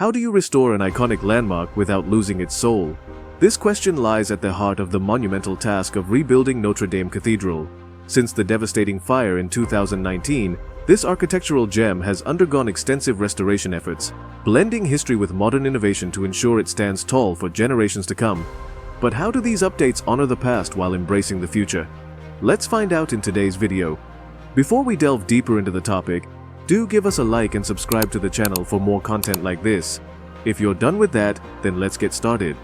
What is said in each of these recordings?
How do you restore an iconic landmark without losing its soul? This question lies at the heart of the monumental task of rebuilding Notre Dame Cathedral. Since the devastating fire in 2019, this architectural gem has undergone extensive restoration efforts, blending history with modern innovation to ensure it stands tall for generations to come. But how do these updates honor the past while embracing the future? Let's find out in today's video. Before we delve deeper into the topic, do give us a like and subscribe to the channel for more content like this. If you're done with that, then let's get started.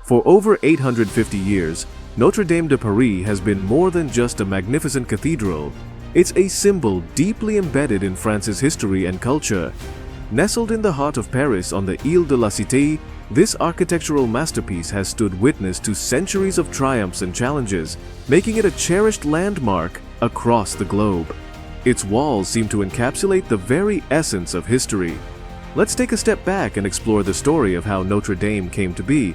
For over 850 years, Notre Dame de Paris has been more than just a magnificent cathedral. It's a symbol deeply embedded in France's history and culture. Nestled in the heart of Paris on the Ile de la Cité, this architectural masterpiece has stood witness to centuries of triumphs and challenges, making it a cherished landmark across the globe. Its walls seem to encapsulate the very essence of history. Let's take a step back and explore the story of how Notre Dame came to be.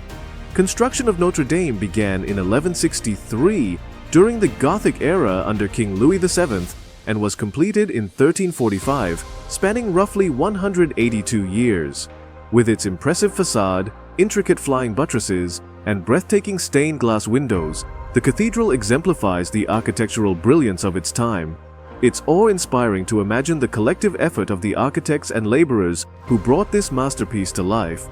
Construction of Notre Dame began in 1163 during the Gothic era under King Louis VII and was completed in 1345, spanning roughly 182 years. With its impressive facade, intricate flying buttresses, and breathtaking stained glass windows, the cathedral exemplifies the architectural brilliance of its time. It's awe-inspiring to imagine the collective effort of the architects and laborers who brought this masterpiece to life.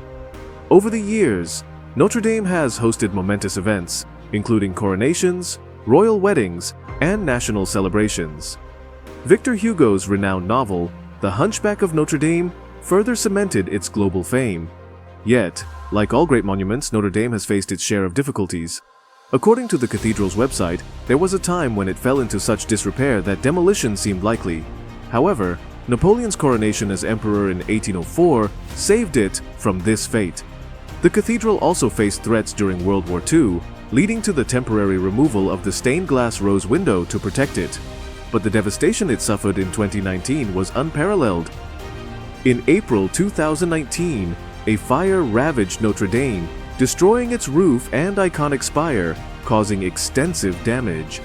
Over the years, Notre Dame has hosted momentous events, including coronations, royal weddings, and national celebrations. Victor Hugo's renowned novel, The Hunchback of Notre Dame, further cemented its global fame. Yet, like all great monuments, Notre Dame has faced its share of difficulties. According to the cathedral's website, there was a time when it fell into such disrepair that demolition seemed likely. However, Napoleon's coronation as emperor in 1804 saved it from this fate. The cathedral also faced threats during World War II, leading to the temporary removal of the stained glass rose window to protect it. But the devastation it suffered in 2019 was unparalleled. In April 2019, a fire ravaged Notre Dame, destroying its roof and iconic spire, causing extensive damage.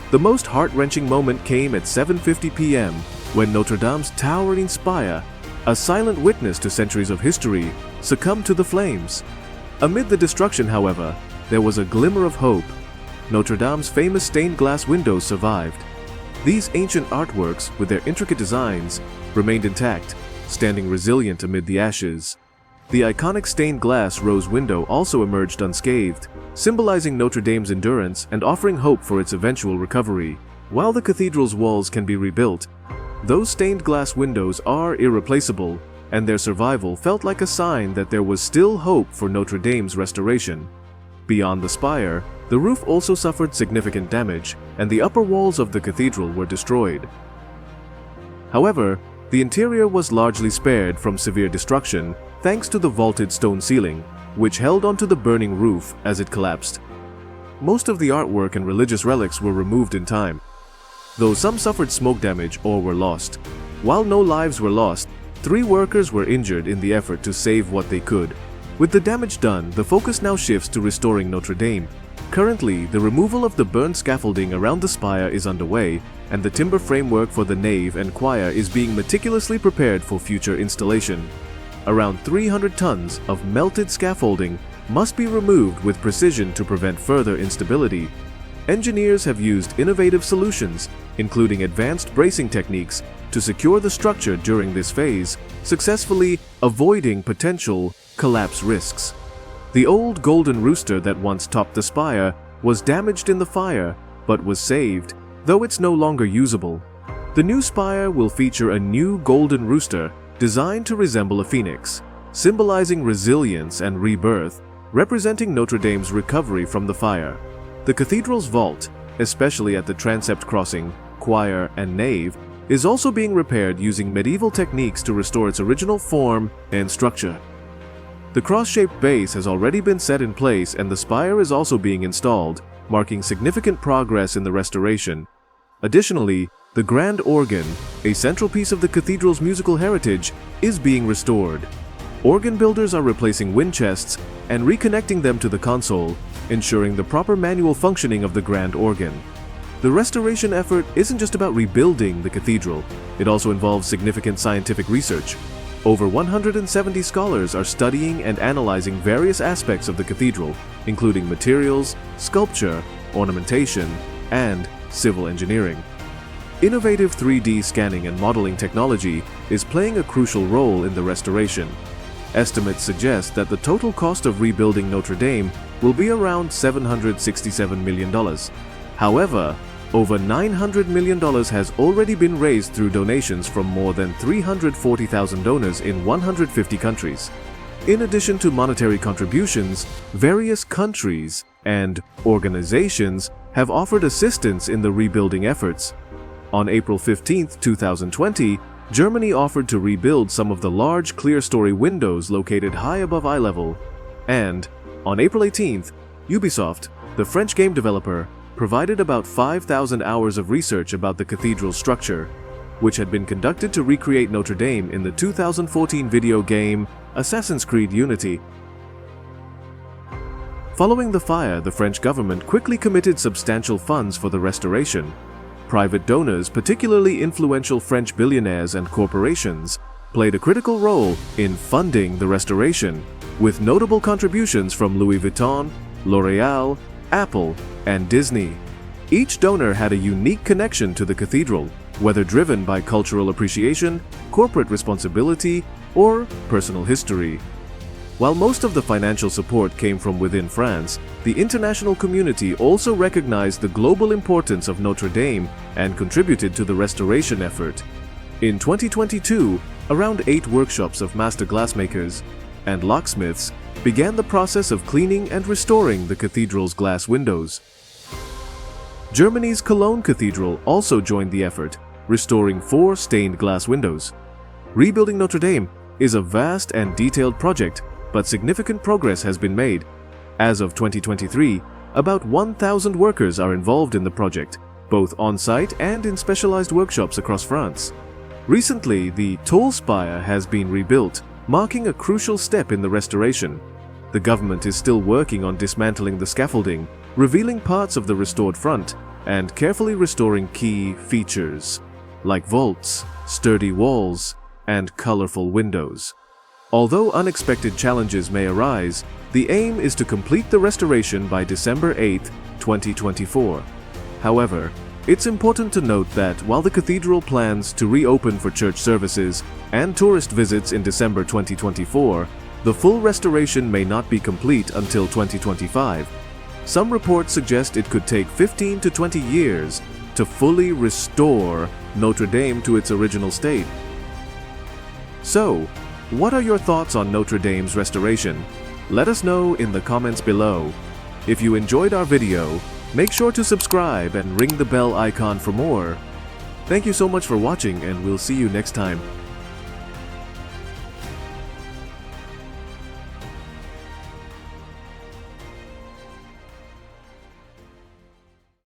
The most heart-wrenching moment came at 7:50 p.m. when Notre Dame's towering spire, a silent witness to centuries of history, succumbed to the flames. Amid the destruction, however, there was a glimmer of hope. Notre Dame's famous stained glass windows survived. These ancient artworks, with their intricate designs, remained intact, standing resilient amid the ashes. The iconic stained glass rose window also emerged unscathed, symbolizing Notre Dame's endurance and offering hope for its eventual recovery. While the cathedral's walls can be rebuilt, those stained glass windows are irreplaceable, and their survival felt like a sign that there was still hope for Notre Dame's restoration. Beyond the spire, the roof also suffered significant damage, and the upper walls of the cathedral were destroyed. However, the interior was largely spared from severe destruction thanks to the vaulted stone ceiling, which held onto the burning roof as it collapsed. Most of the artwork and religious relics were removed in time, though some suffered smoke damage or were lost. While no lives were lost, 3 workers were injured in the effort to save what they could. With the damage done, the focus now shifts to restoring Notre Dame. Currently, the removal of the burned scaffolding around the spire is underway, and the timber framework for the nave and choir is being meticulously prepared for future installation. Around 300 tons of melted scaffolding must be removed with precision to prevent further instability. Engineers have used innovative solutions, including advanced bracing techniques, to secure the structure during this phase, successfully avoiding potential collapse risks. The old golden rooster that once topped the spire was damaged in the fire, but was saved, though it's no longer usable. The new spire will feature a new golden rooster designed to resemble a phoenix, symbolizing resilience and rebirth, representing Notre Dame's recovery from the fire. The cathedral's vault, especially at the transept crossing, choir, and nave, is also being repaired using medieval techniques to restore its original form and structure. The cross-shaped base has already been set in place, and the spire is also being installed, marking significant progress in the restoration. Additionally, the grand organ, a central piece of the cathedral's musical heritage, is being restored. Organ builders are replacing wind chests and reconnecting them to the console, ensuring the proper manual functioning of the grand organ. The restoration effort isn't just about rebuilding the cathedral, it also involves significant scientific research. Over 170 scholars are studying and analyzing various aspects of the cathedral, including materials, sculpture, ornamentation, and civil engineering. Innovative 3D scanning and modeling technology is playing a crucial role in the restoration. Estimates suggest that the total cost of rebuilding Notre Dame will be around $767 million. However, over $900 million has already been raised through donations from more than 340,000 donors in 150 countries. In addition to monetary contributions, various countries and organizations have offered assistance in the rebuilding efforts. On April 15, 2020, Germany offered to rebuild some of the large clear-story windows located high above eye level. And on April 18th, Ubisoft, the French game developer, provided about 5,000 hours of research about the cathedral's structure, which had been conducted to recreate Notre Dame in the 2014 video game Assassin's Creed Unity. Following the fire, the French government quickly committed substantial funds for the restoration. Private donors, particularly influential French billionaires and corporations, played a critical role in funding the restoration, with notable contributions from Louis Vuitton, L'Oréal, Apple, and Disney. Each donor had a unique connection to the cathedral, whether driven by cultural appreciation, corporate responsibility, or personal history. While most of the financial support came from within France, the international community also recognized the global importance of Notre Dame and contributed to the restoration effort. In 2022, around 8 workshops of master glassmakers and locksmiths began the process of cleaning and restoring the cathedral's glass windows. Germany's Cologne Cathedral also joined the effort, restoring 4 stained glass windows. Rebuilding Notre Dame is a vast and detailed project, but significant progress has been made. As of 2023, about 1,000 workers are involved in the project, both on-site and in specialized workshops across France. Recently, the toll spire has been rebuilt, marking a crucial step in the restoration. The government is still working on dismantling the scaffolding, revealing parts of the restored front, and carefully restoring key features, like vaults, sturdy walls, and colorful windows. Although unexpected challenges may arise, the aim is to complete the restoration by December 8, 2024. However, it's important to note that while the cathedral plans to reopen for church services and tourist visits in December 2024, the full restoration may not be complete until 2025. Some reports suggest it could take 15 to 20 years to fully restore Notre Dame to its original state. So, what are your thoughts on Notre Dame's restoration? Let us know in the comments below. If you enjoyed our video, make sure to subscribe and ring the bell icon for more. Thank you so much for watching, and we'll see you next time.